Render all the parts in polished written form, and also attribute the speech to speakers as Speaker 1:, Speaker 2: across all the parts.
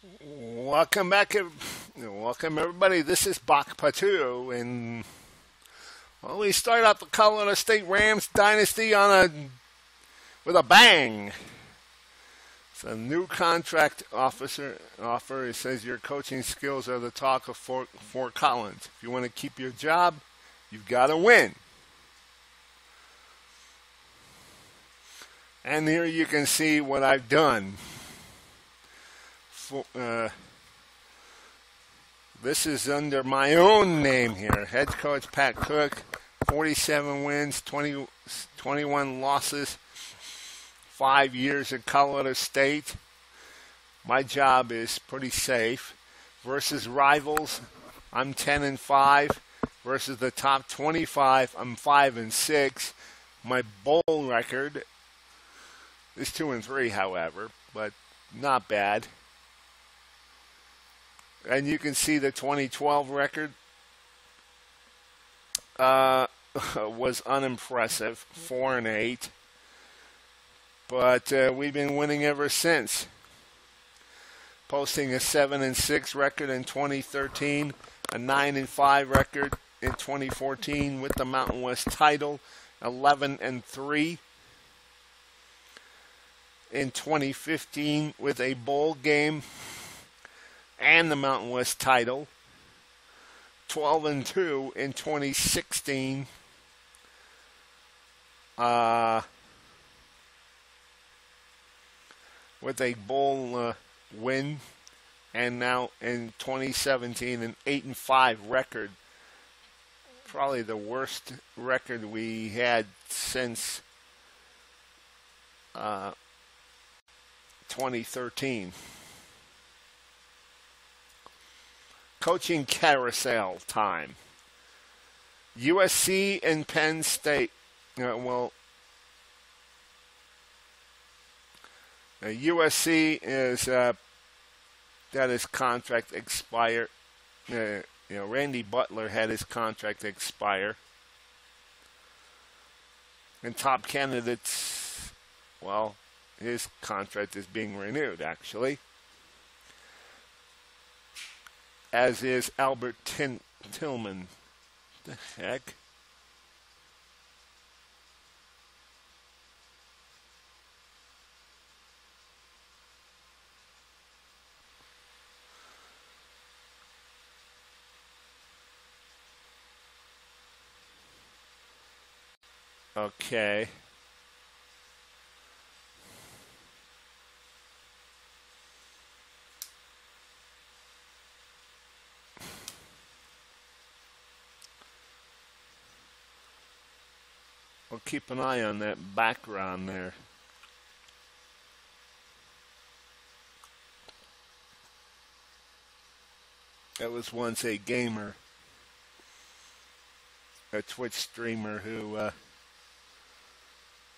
Speaker 1: Welcome back, welcome everybody. This is Bach Patu, and we start out the Colorado State Rams dynasty with a bang. It's a new contract offer. It says your coaching skills are the talk of Fort Collins. If you want to keep your job, you've got to win. And here you can see what I've done. This is under my own name here. Head coach Pat Cook, 47 wins, 21 losses, 5 years at Colorado State. My job is pretty safe. Versus rivals, I'm 10-5. Versus the top 25, I'm 5-6. My bowl record is 2-3, however, but not bad. And you can see the 2012 record was unimpressive, 4-8. But we've been winning ever since. Posting a 7-6 record in 2013, a 9-5 record in 2014 with the Mountain West title, 11-3 in 2015 with a bowl game and the Mountain West title, 12-2 in 2016, with a bowl win, and now in 2017 an 8-5 record, probably the worst record we had since 2013. Coaching carousel time. USC and Penn State. USC is that his contract expire. Randy Butler had his contract expire. And top candidates, his contract is being renewed, actually. As is Albert Tillman. The heck? Okay. We'll keep an eye on that background there. That was once a gamer, a Twitch streamer who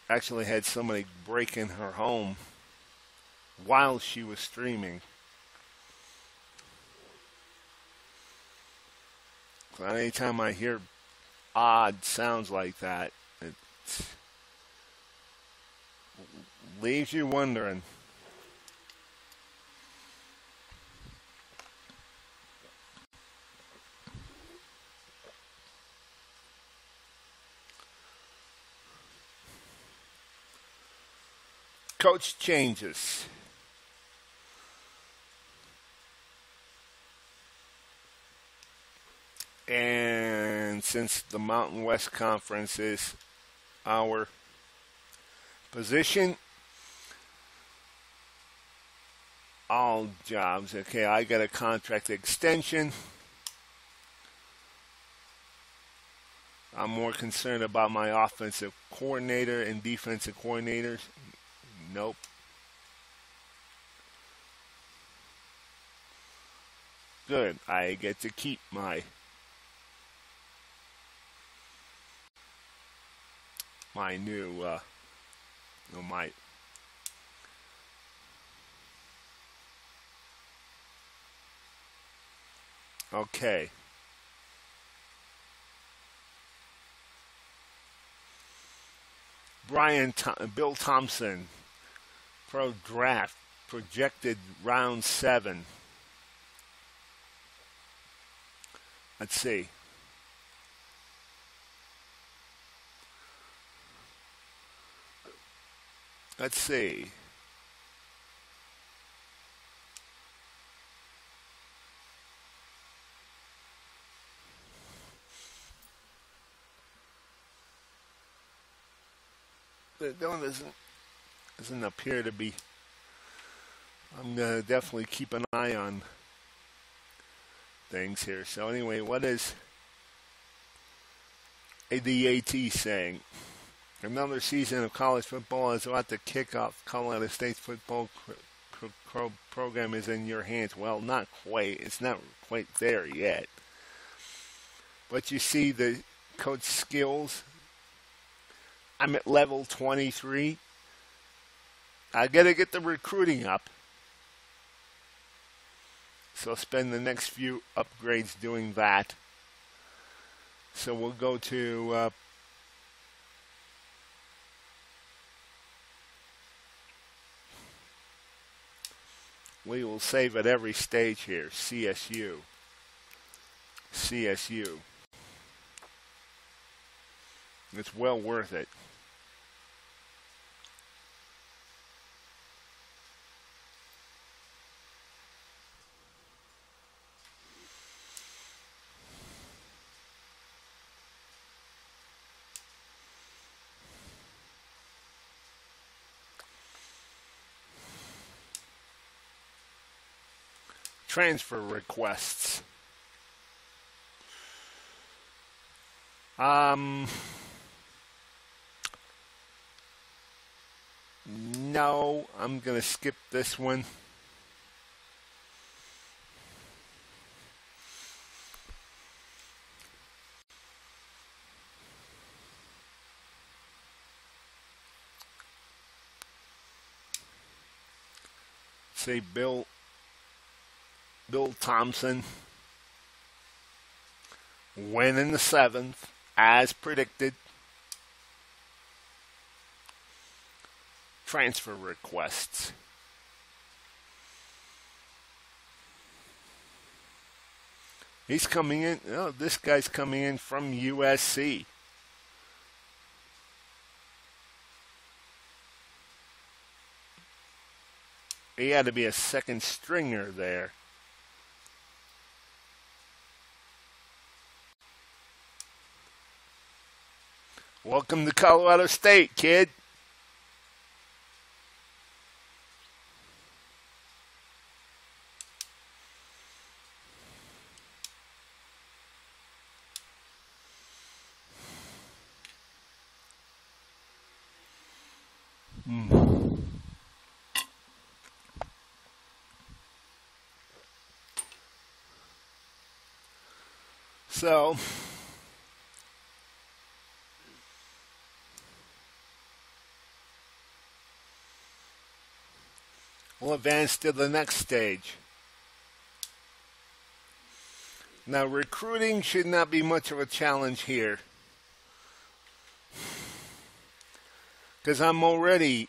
Speaker 1: actually had somebody break in her home while she was streaming. So anytime I hear odd sounds like that, it leaves you wondering. Coach changes. And since the Mountain West Conference is our position, all jobs. Okay, I got a contract extension. I'm more concerned about my offensive coordinator and defensive coordinators. Nope. Good. I get to keep my new okay. Bill Thompson, pro draft projected round 7. Let's see. Let's see. It doesn't appear to be. I'm going to definitely keep an eye on things here. So anyway, what is ADAT saying? Another season of college football is about to kick off. Colorado State's football program is in your hands. Well, not quite. It's not quite there yet. But you see the coach skills. I'm at level 23. I got to get the recruiting up. So I'll spend the next few upgrades doing that. So we'll go to we will save at every stage here. CSU. CSU. It's well worth it. Transfer requests. No, I'm going to skip this one. Say Bill Thompson went in the 7th, as predicted. Transfer requests. He's coming in. Oh, this guy's coming in from USC. He had to be a second stringer there. Welcome to Colorado State, kid. So, we'll advance to the next stage. Now, recruiting should not be much of a challenge here, because I'm already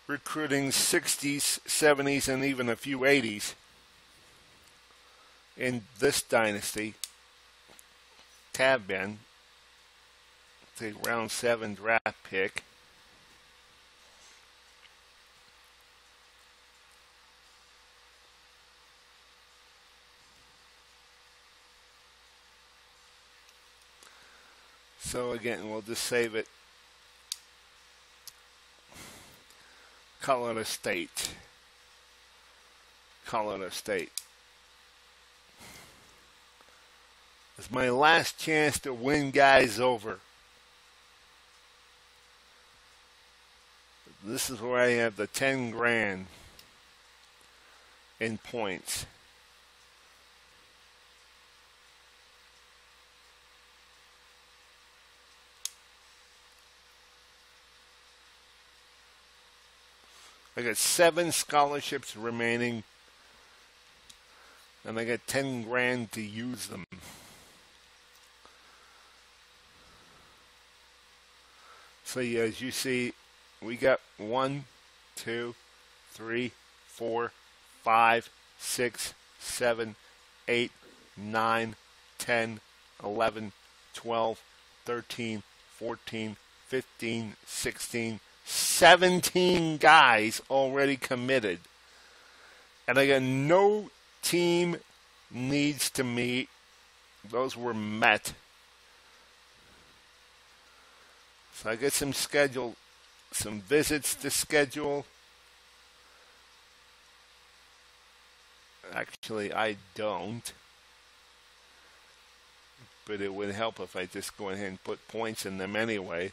Speaker 1: recruiting 60s, 70s, and even a few 80s in this dynasty. Have been the round 7 draft pick. So again, we'll just save it. Colorado State. Colorado State. It's my last chance to win guys over. This is where I have the 10 grand in points. I got 7 scholarships remaining, and I got 10 grand to use them. So yeah, as you see, We got 1, 2, 3, 4, 5, 6, 7, 8, 9, 10, 11, 12, 13, 14, 15, 16, 17 guys already committed. And again, no team needs to meet. Those were met. So I get some visits to schedule. Actually, I don't. But it would help if I just go ahead and put points in them anyway.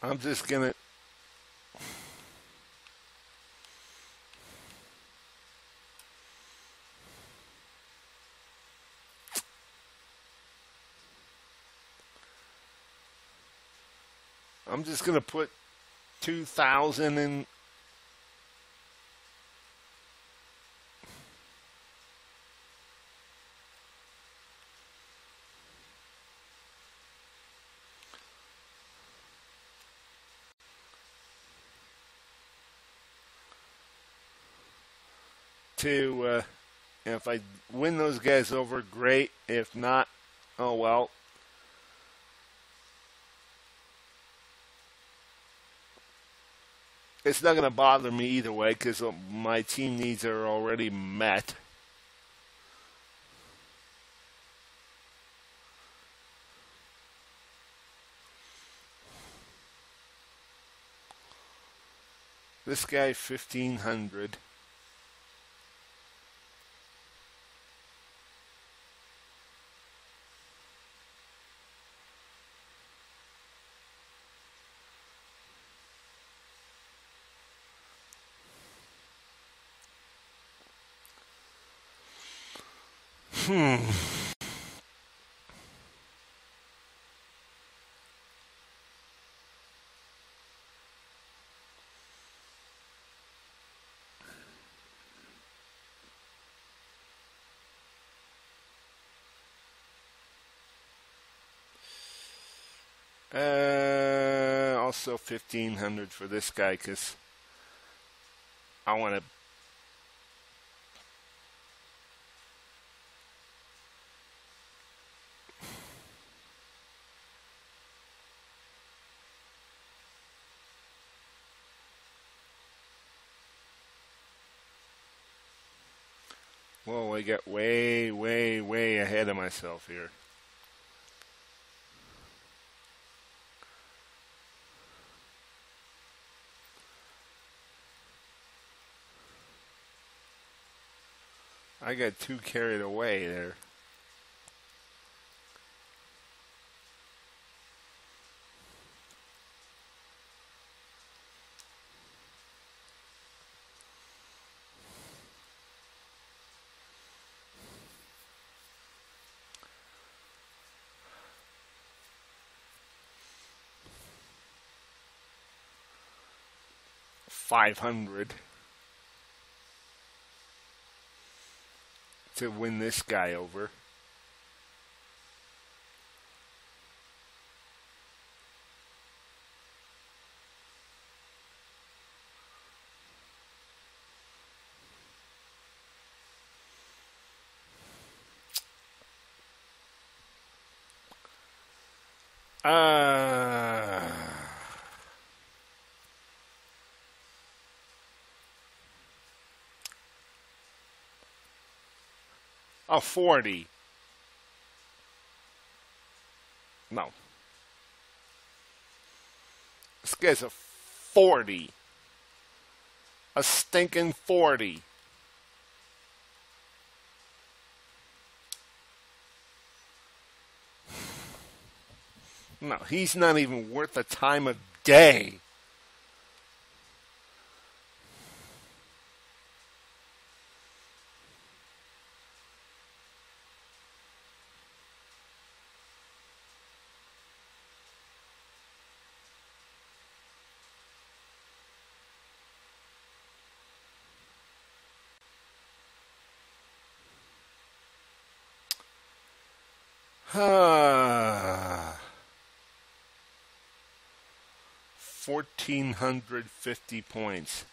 Speaker 1: I'm just going to put 2,000 in. If I win those guys over, great. If not, oh well. It's not going to bother me either way because my team needs are already met. This guy, 1,500. Also 1,500 for this guy because I want to. Whoa, I got way, way, way ahead of myself here. I got too carried away there. $500 to win this guy over. A 40. No. This guy's a 40. A stinking 40. No, he's not even worth the time of day. $1,450 points.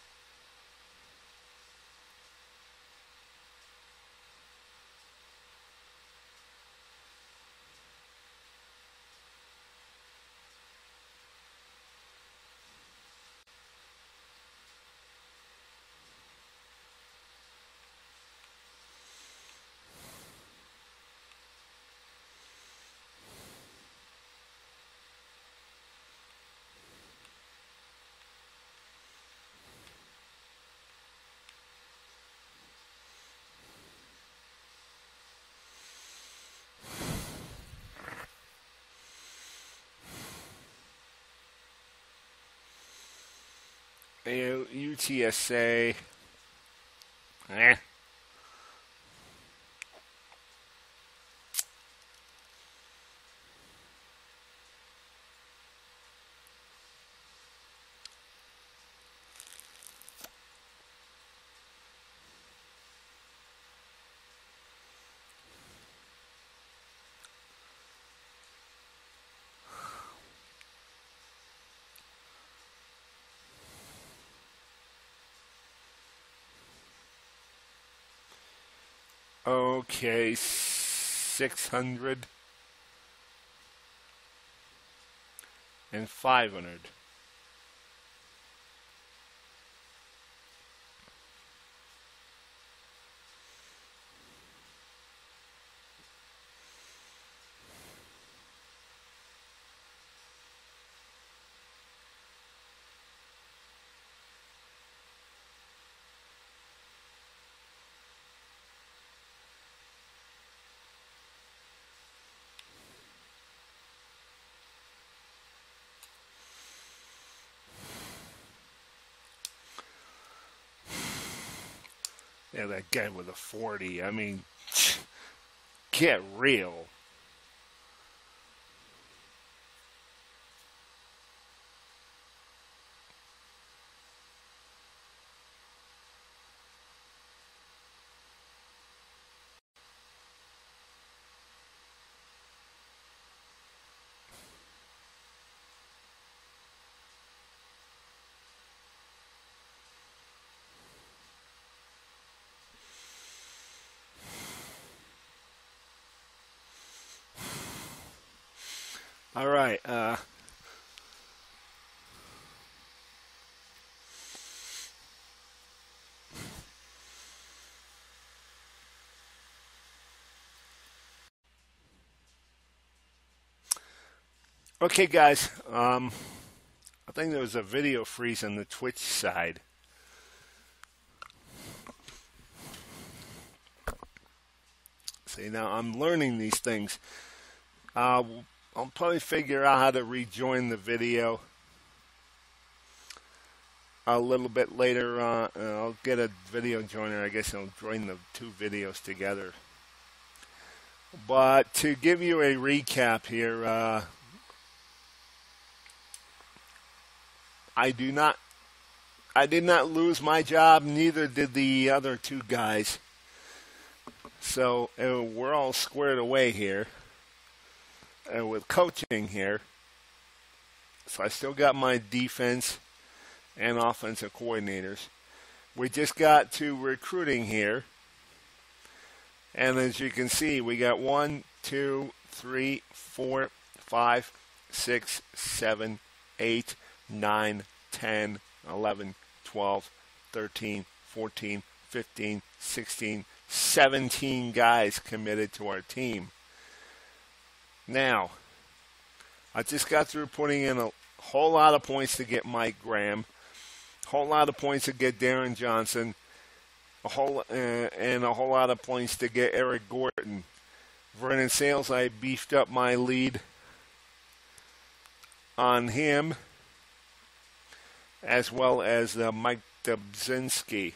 Speaker 1: UTSA. Okay, 600 and 500. Yeah, that guy with a 40. I mean, get real. All right. Okay, guys. I think there was a video freeze on the Twitch side. See, now I'm learning these things. I'll probably figure out how to rejoin the video a little bit later on. I'll get a video joiner. I guess I'll join the two videos together. But to give you a recap here, I did not lose my job. Neither did the other two guys. So we're all squared away here with coaching here. So I still got my defense and offensive coordinators. We just got to recruiting here. And as you can see, we got 1, 2, 3, 4, 5, 6, 7, 8, 9, 10, 11, 12, 13, 14, 15, 16, 17 guys committed to our team. Now, I just got through putting in a whole lot of points to get Mike Graham, a whole lot of points to get Darren Johnson, and a whole lot of points to get Eric Gordon. Vernon Sales, I beefed up my lead on him, as well as Mike Dubzinski.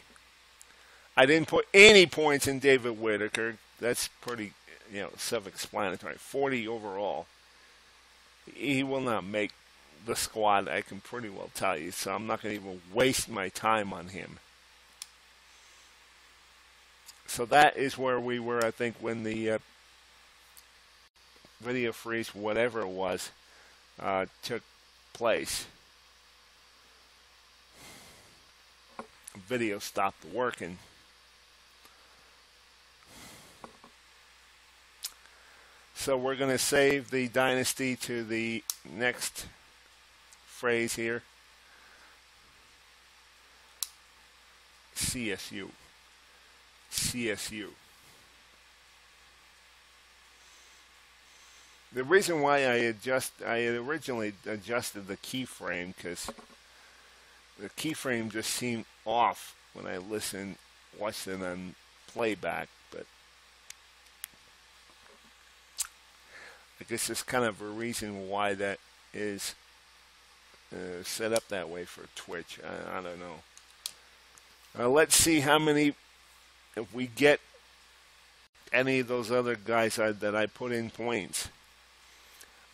Speaker 1: I didn't put any points in David Whitaker. That's pretty, self-explanatory. 40 overall. He will not make the squad, I can pretty well tell you, so I'm not going to even waste my time on him. So that is where we were, I think, when the video freeze, whatever it was, took place. Video stopped working. So we're going to save the Dynasty to the next phrase here. CSU. CSU. The reason why I had originally adjusted the keyframe, because the keyframe just seemed off when I watched it on playback, but I guess there's kind of a reason why that is set up that way for Twitch. I don't know. Let's see how many, if we get any of those other guys that I put in points.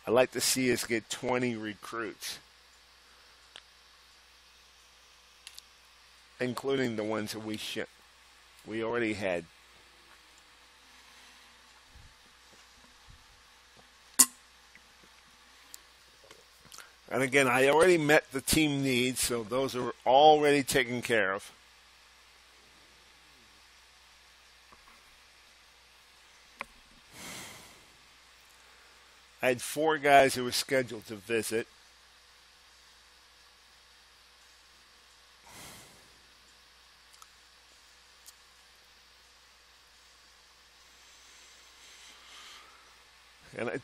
Speaker 1: I'd like to see us get 20 recruits, including the ones that we already had. And again, I already met the team needs, so those are already taken care of. I had 4 guys who were scheduled to visit. And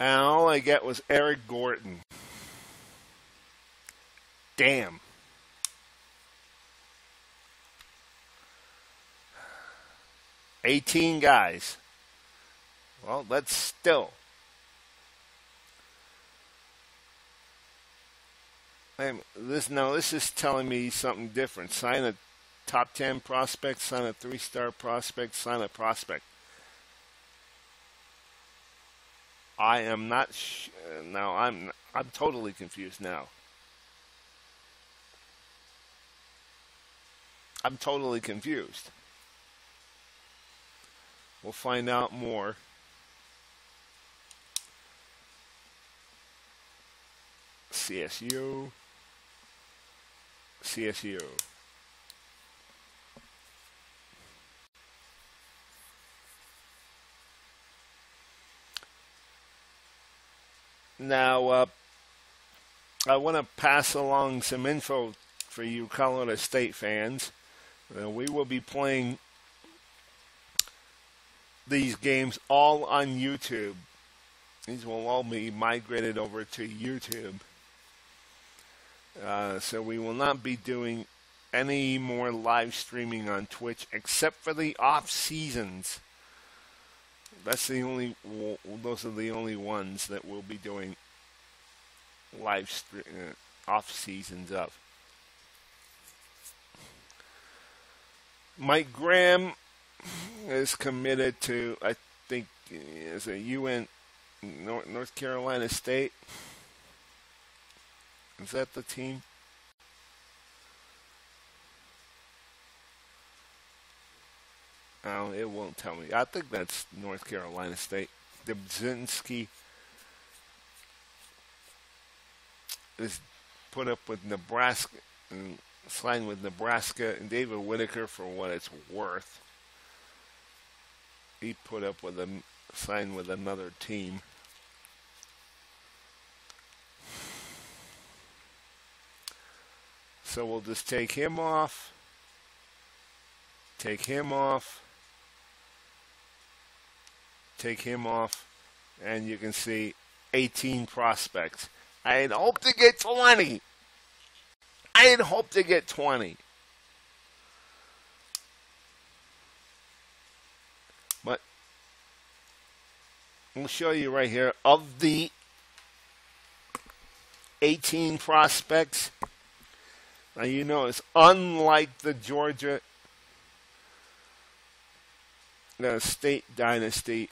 Speaker 1: and all I get was Eric Gordon. Damn. $18 guys. Well, that's still. This is telling me something different. Sign a top 10 prospect, sign a 3-star prospect, sign a prospect. I am not. Now I'm totally confused now. I'm totally confused. We'll find out more. CSU. CSU. Now, I want to pass along some info for you Colorado State fans. We will be playing these games all on YouTube. These will all be migrated over to YouTube. So we will not be doing any more live streaming on Twitch except for the off seasons. Those are the only ones that we'll be doing off seasons of. Mike Graham is committed to, I think, is a North Carolina State. Is that the team? Oh, it won't tell me. I think that's North Carolina State. Dubzinski is put up with Nebraska and signed with Nebraska, and David Whitaker, for what it's worth, he signed with another team. So we'll just take him off, and you can see 18 prospects. I had hoped to get 20. But we'll show you right here, of the 18 prospects. Now you notice, unlike the Georgia State Dynasty,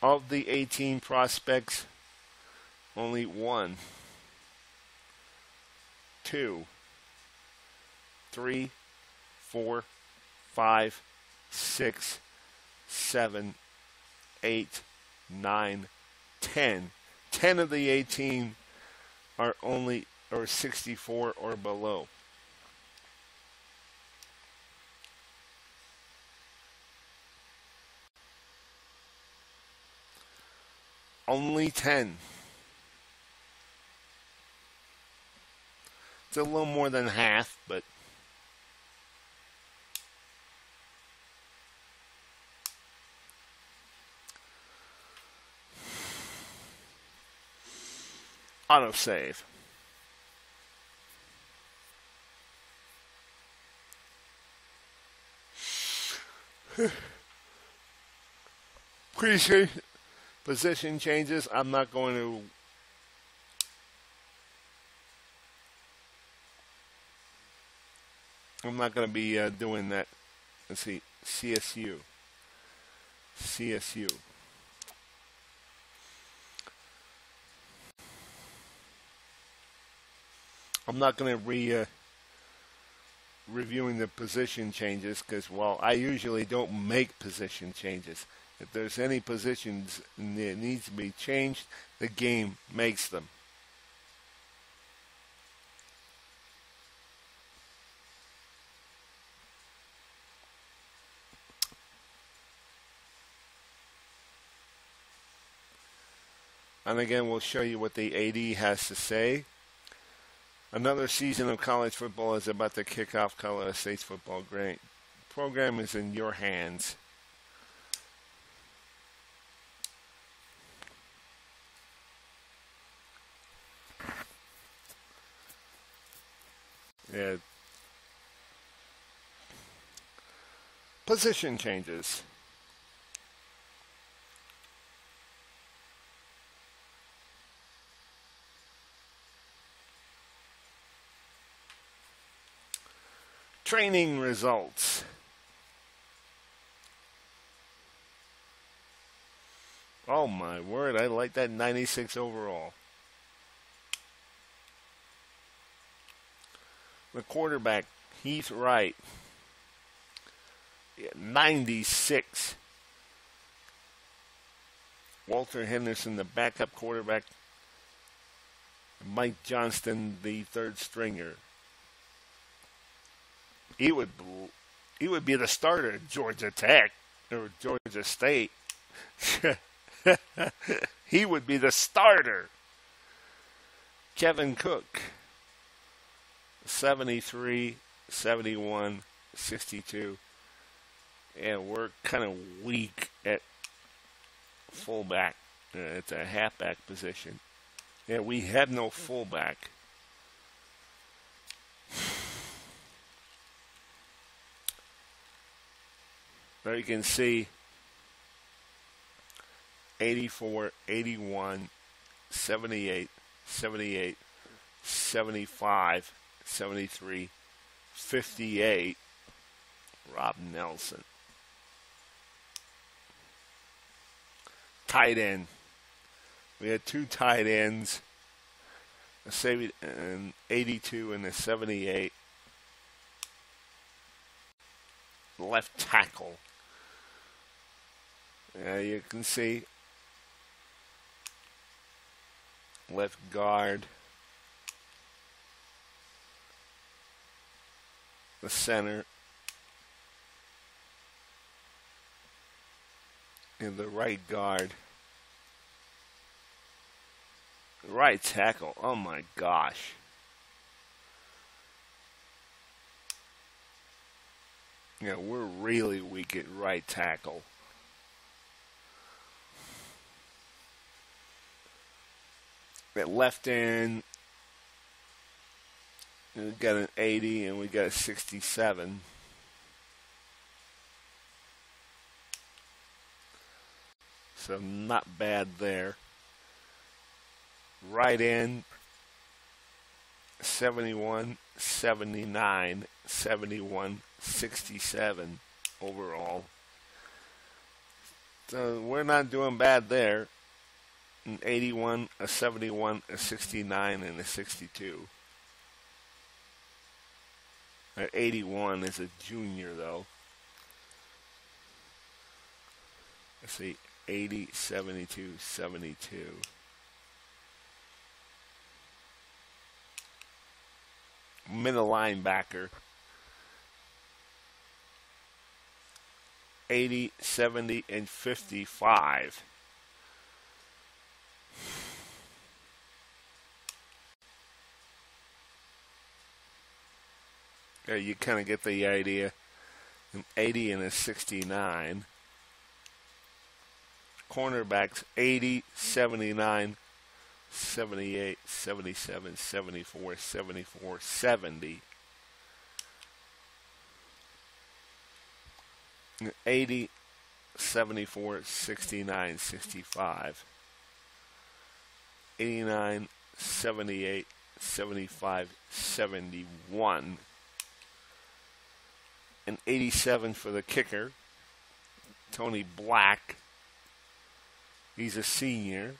Speaker 1: of the 18 prospects, only 1, 2, 3, 4, 5, 6, 7, 8, 9, 10. 10 of the 18 are 64 or below. Only 10. It's a little more than half, but autosave. Appreciate position changes. I'm not going to be doing that. Let's see. CSU. I'm not going to reviewing the position changes because, well, I usually don't make position changes. If there's any positions that needs to be changed, the game makes them. And again, we'll show you what the AD has to say. Another season of college football is about to kick off. Colorado State's football program is in your hands. Yeah. Position changes. Training results. Oh my word, I like that 96 overall. The quarterback, Heath Wright, 96. Walter Henderson, the backup quarterback. Mike Johnston, the third stringer. He would be the starter at Georgia Tech or Georgia State. He would be the starter. Kevin Cook, 73, 71, 62. And we're kind of weak at fullback. It's a halfback position. Yeah, we have no fullback. There you can see 84, 81, 78, 78, 75, 73, 58, Rob Nelson. Tight end. We had two tight ends, an 82 and a 78. Left tackle. You can see left guard, the center, and the right guard. Right tackle. Oh my gosh. Yeah, we're really weak at right tackle. At left end, we got an 80 and we got a 67. So not bad there. Right end, 71, 79, 71, 67 overall. So we're not doing bad there. An 81, a 71, a 69, and a 62. That 81 is a junior, though. Let's see, 80, 72, 72. Middle linebacker. 80, 70, and 55. Yeah, you kind of get the idea. An 80 and a 69. Cornerbacks 80, 79, 78, 77, 74, 74, 70. 80, 74, 69, 65. 89, 78, 75, 71. And 87 for the kicker, Tony Black. He's a senior.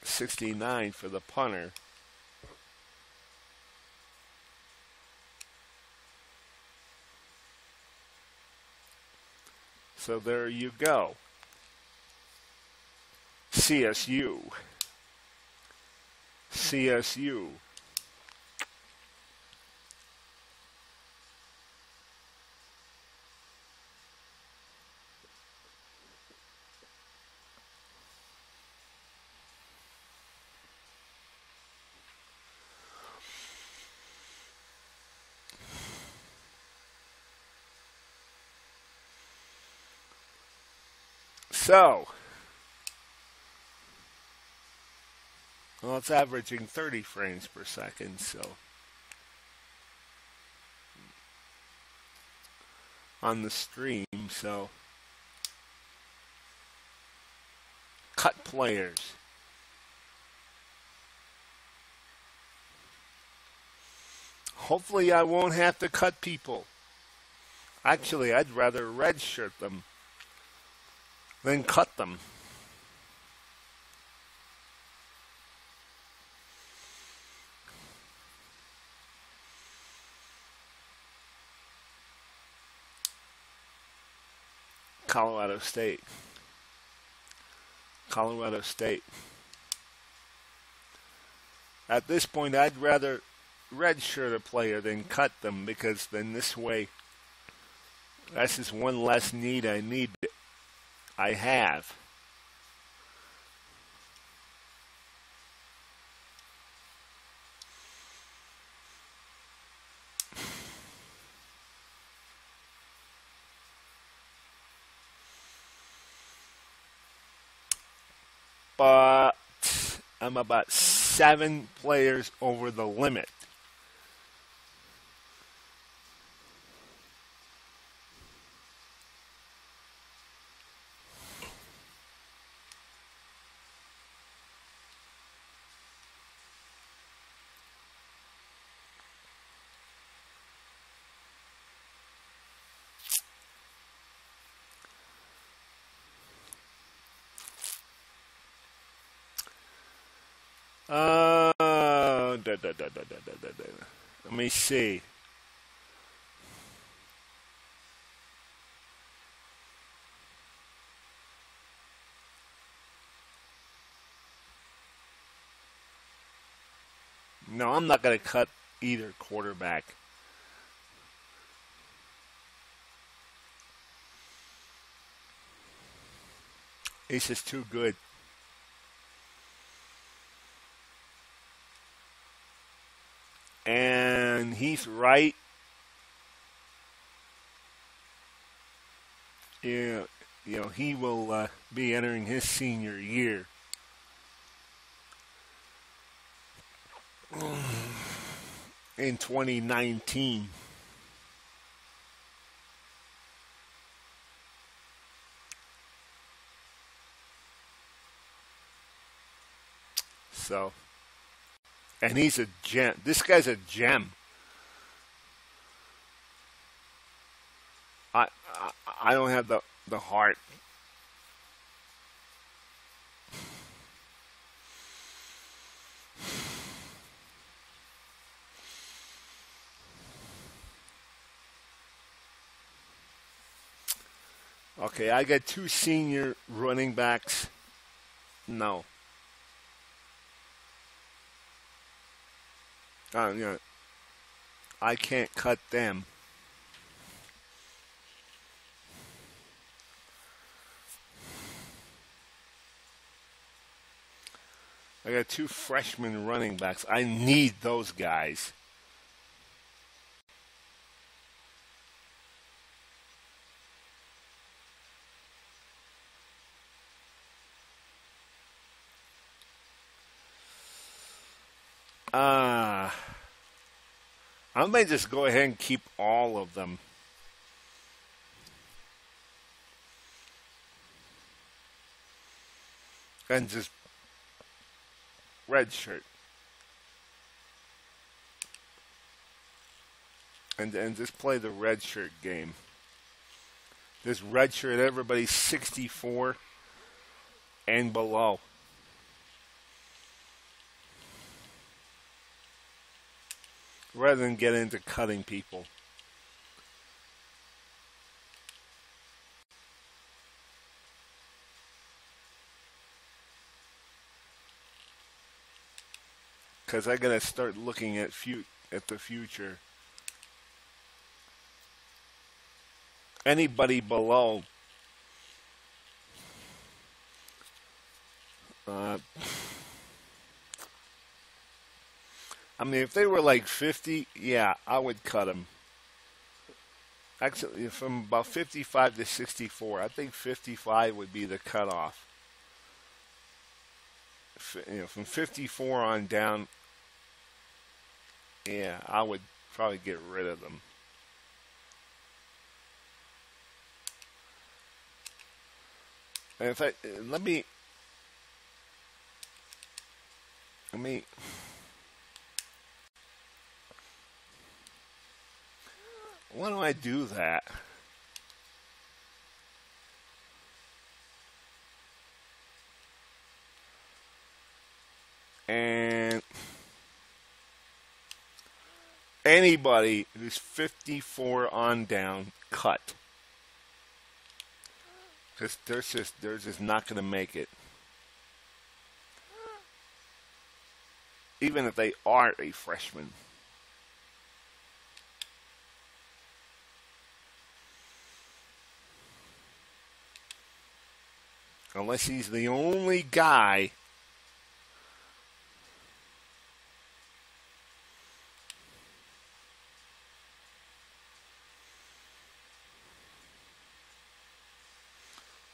Speaker 1: $69 for the punter. So there you go. CSU. CSU. So, well, it's averaging 30 frames per second, so on the stream, so cut players. Hopefully I won't have to cut people. Actually, I'd rather redshirt them than cut them. Colorado State. Colorado State. At this point, I'd rather redshirt a player than cut them, because then this way, that's just one less need I have. But I'm about 7 players over the limit. Let me see. No, I'm not going to cut either quarterback. It's just too good. And he's right. Yeah, he will be entering his senior year. In 2019. So, and he's a gem. This guy's a gem. I don't have the heart. Okay, I got 2 senior running backs. No. Yeah, I can't cut them. I got 2 freshman running backs. I need those guys. I may just go ahead and keep all of them. And just redshirt. And just play the redshirt game. This redshirt, everybody's 64 and below. Rather than get into cutting people. Because I gotta start looking at the future. Anybody below I mean, if they were like 50, yeah, I would cut them. Actually, from about 55 to 64, I think 55 would be the cutoff. From 54 on down, yeah, I would probably get rid of them. And in fact, let me. Why do I do that? And anybody who's 54 on down, cut. Because they're just not going to make it. Even if they are a freshman. Unless he's the only guy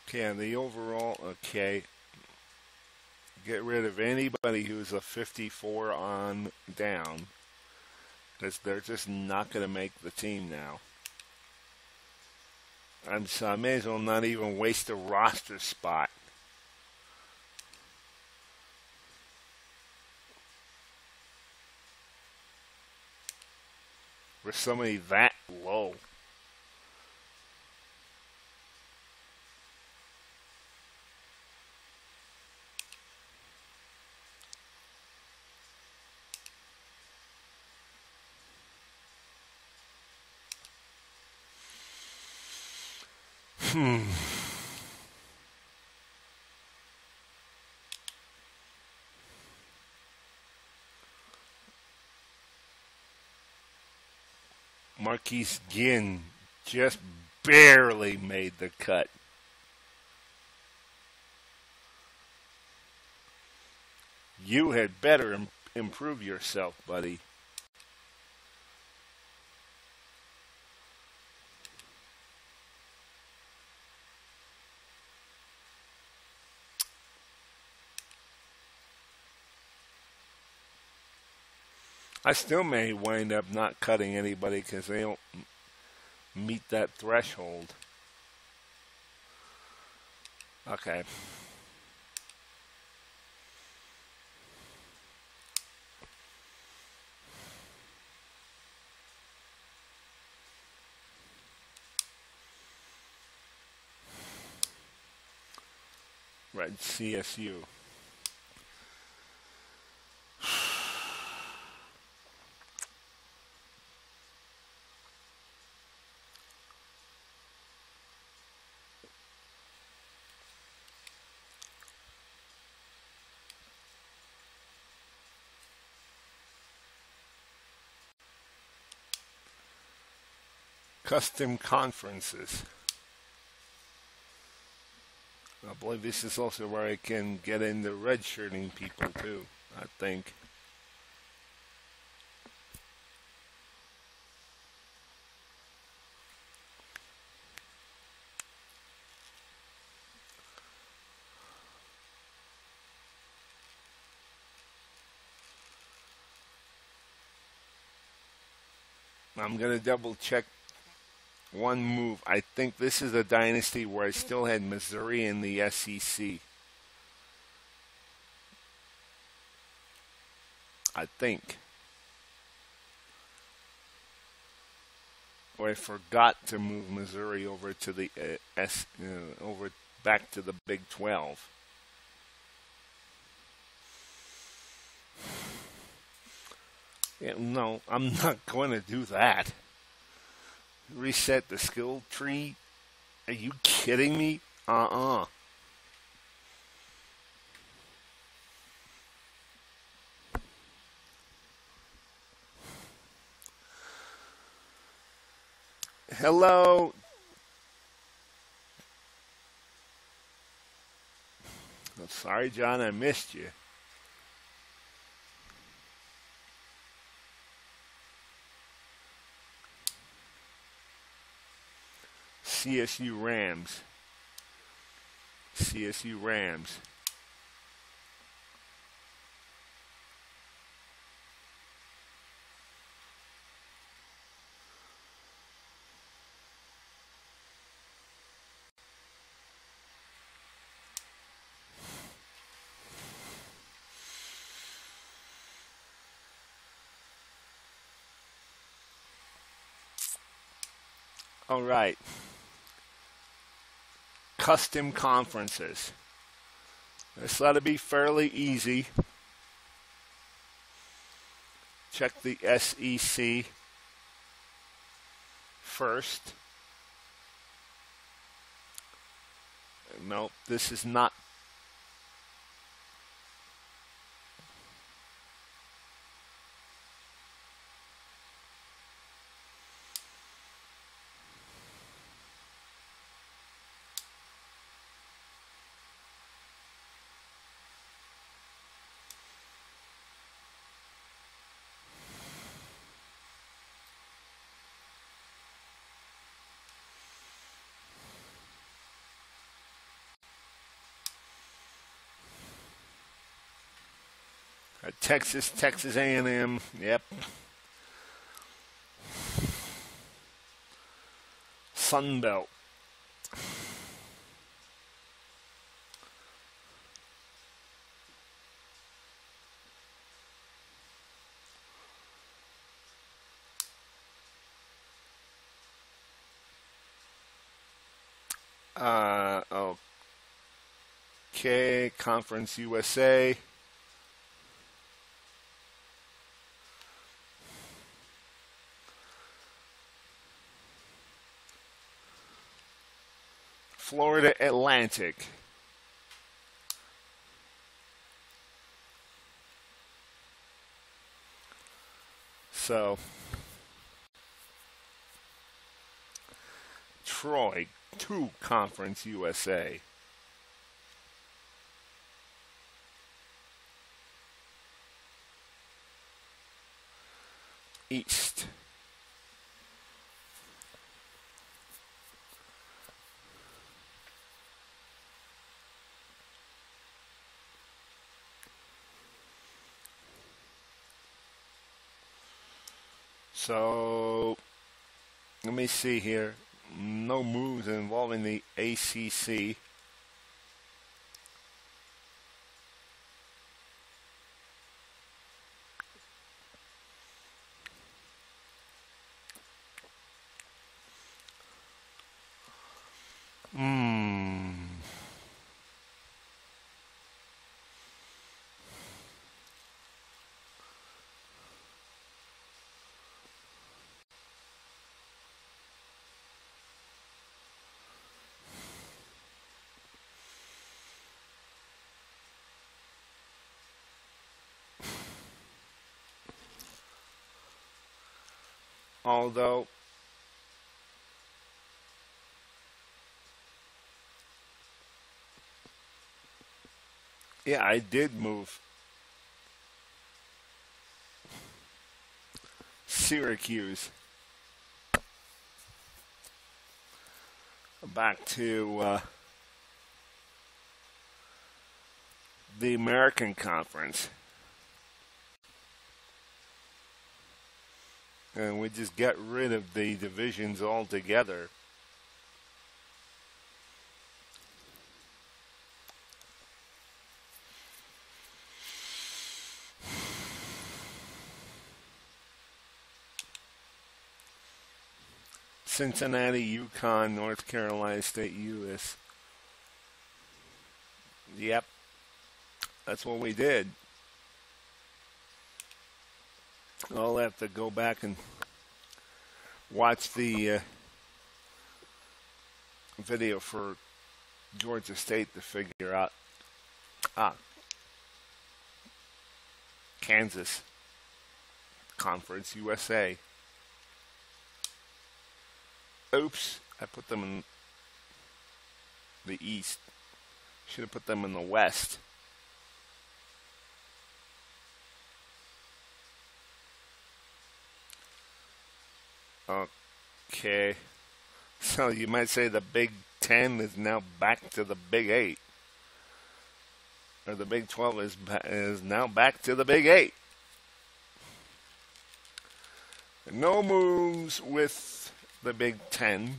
Speaker 1: okay, and the overall, okay, get rid of anybody who's a 54 on down, because they're just not going to make the team now. So I may as well not even waste a roster spot. For somebody that low. Marquise Ginn just barely made the cut. You had better improve yourself, buddy. I still may wind up not cutting anybody because they don't meet that threshold. Okay. Right, CSU. Custom conferences. I believe this is also where I can get into redshirting people too, I think. I'm going to double check one move. I think this is a dynasty where I still had Missouri in the SEC. I think. Or I forgot to move Missouri over to the over back to the Big 12. Yeah, no, I'm not going to do that. Reset the skill tree? Are you kidding me? Hello. Oh, sorry, John, I missed you. CSU Rams. CSU Rams. All right. Custom conferences. This ought to be fairly easy. Check the SEC first. Nope, this is not. Texas A&M. Yep. Sun Belt. Okay, Conference USA. Florida Atlantic. So, Troy, 2 Conference USA. East. So, let me see here. No moves involving the ACC. Although Yeah, I did move Syracuse back to the American Conference. And we just got rid of the divisions altogether. Cincinnati, UConn, North Carolina State, US. Yep, that's what we did. I'll have to go back and watch the video for Georgia State to figure out. Kansas Conference, USA. Oops, I put them in the East. Should have put them in the West. Okay. So you might say the Big Ten is now back to the Big Eight. Or the Big 12 is now back to the Big Eight. No moves with the Big Ten.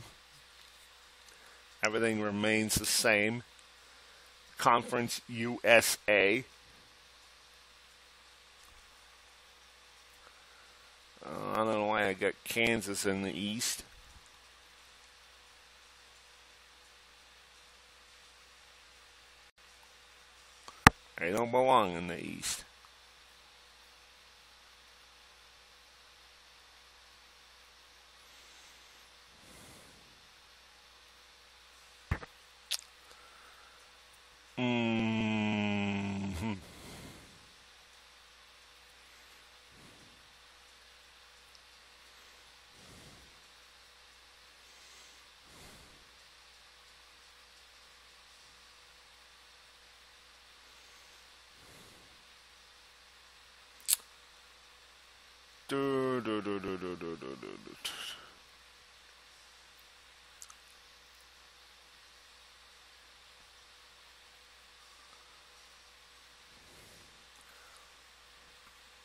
Speaker 1: Everything remains the same. Conference USA. I don't know why I got Kansas in the East. They don't belong in the East. Mm-hmm.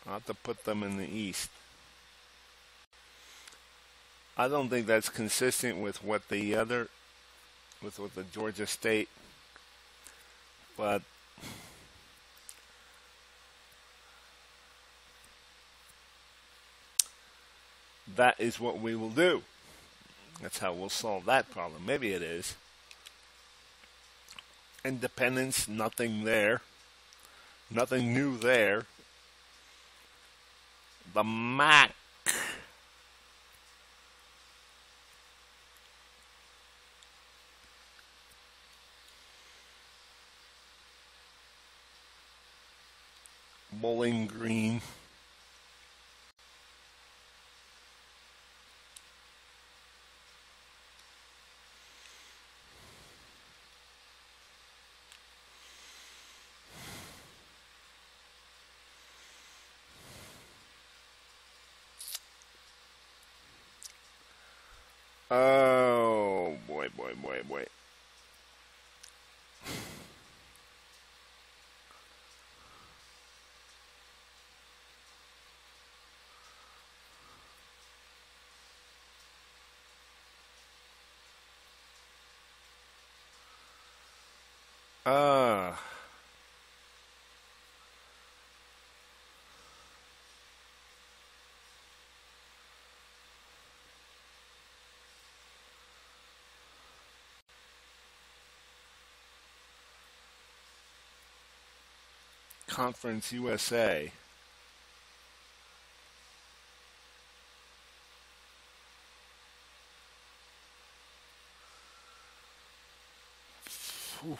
Speaker 1: I'll have to put them in the East. I don't think that's consistent with what the other, with what the Georgia State, but that is what we will do. That's how we'll solve that problem. Maybe it is. Independence, nothing there. Nothing new there. The MAC. Bowling Green. Oh, boy. Conference USA. Oof.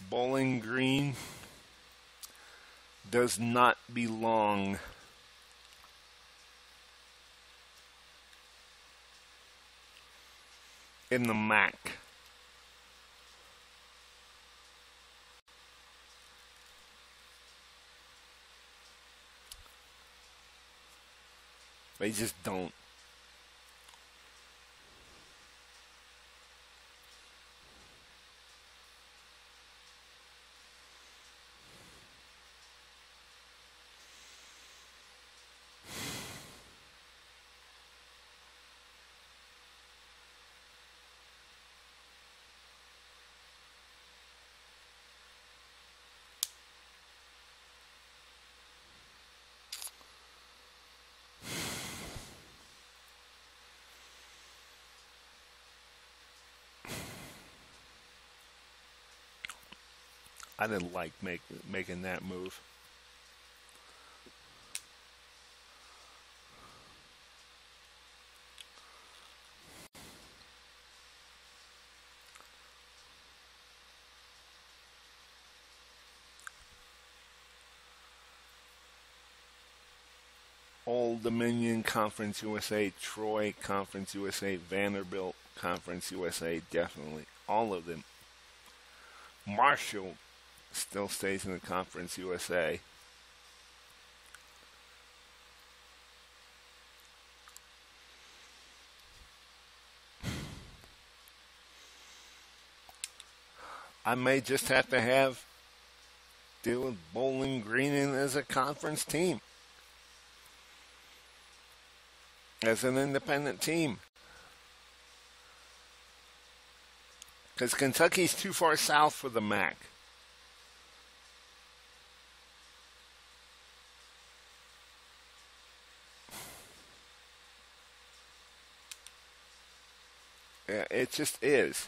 Speaker 1: Bowling Green does not belong in the MAC. They just don't. I didn't like making that move. Old Dominion, Conference USA, Troy, Conference USA, Vanderbilt, Conference USA, definitely. All of them. Marshall still stays in the Conference USA. I may just have to deal with Bowling Green as a conference team. As an independent team. Because Kentucky's too far south for the MAC. Yeah, it just is.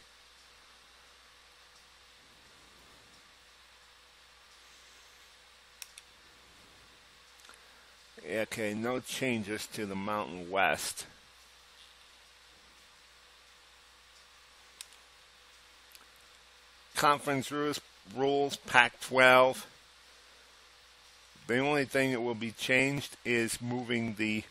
Speaker 1: Okay, no changes to the Mountain West. Conference rules, Pac-12. The only thing that will be changed is moving the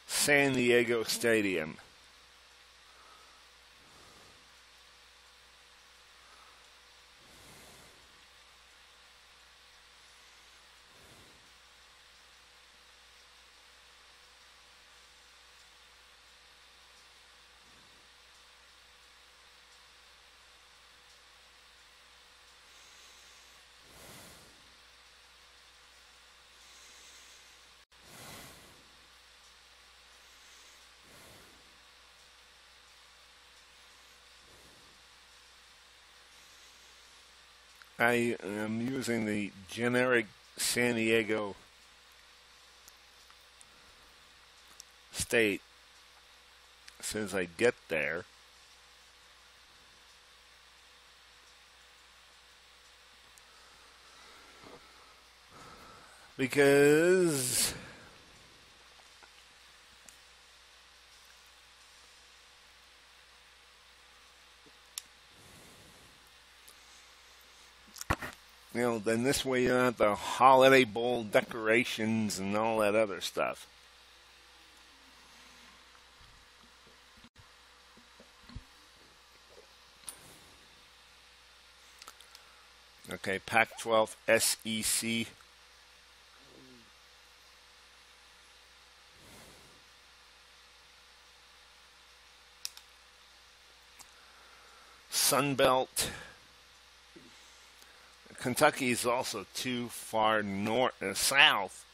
Speaker 1: San Diego Stadium. I am using the generic San Diego State as soon as I get there. Because then this way you don't have the Holiday Bowl decorations and all that other stuff. Okay, Pac-12 SEC. Sun Belt. Kentucky is also too far south,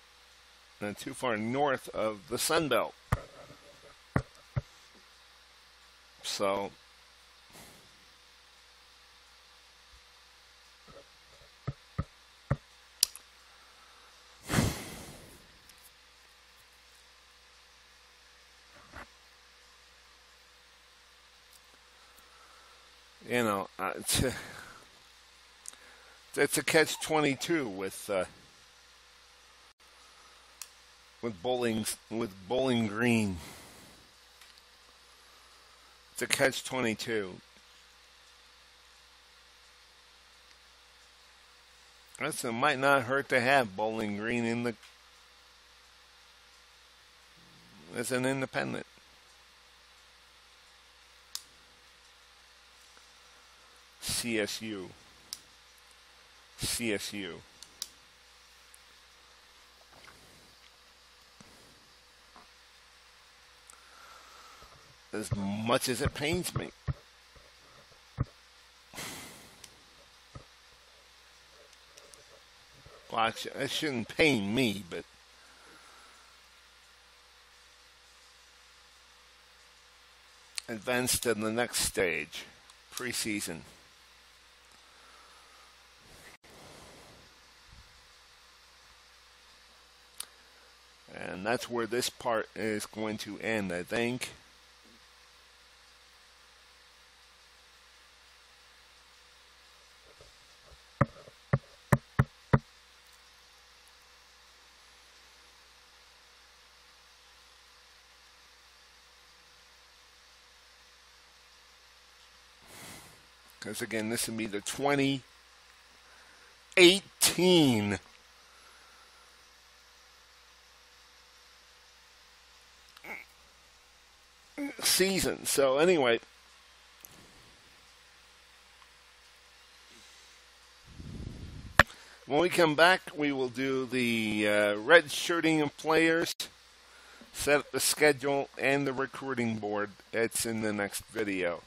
Speaker 1: and too far north of the Sun Belt. So, It's a catch-22 with Bowling Green. It's a catch-22. It might not hurt to have Bowling Green as an independent. CSU. As much as it pains me. Well, it shouldn't pain me, but advance to the next stage, preseason. And that's where this part is going to end, I think. Because again, this will be the 2018 season. So anyway, when we come back, we will do the red shirting of players, set up the schedule, and the recruiting board. It's in the next video.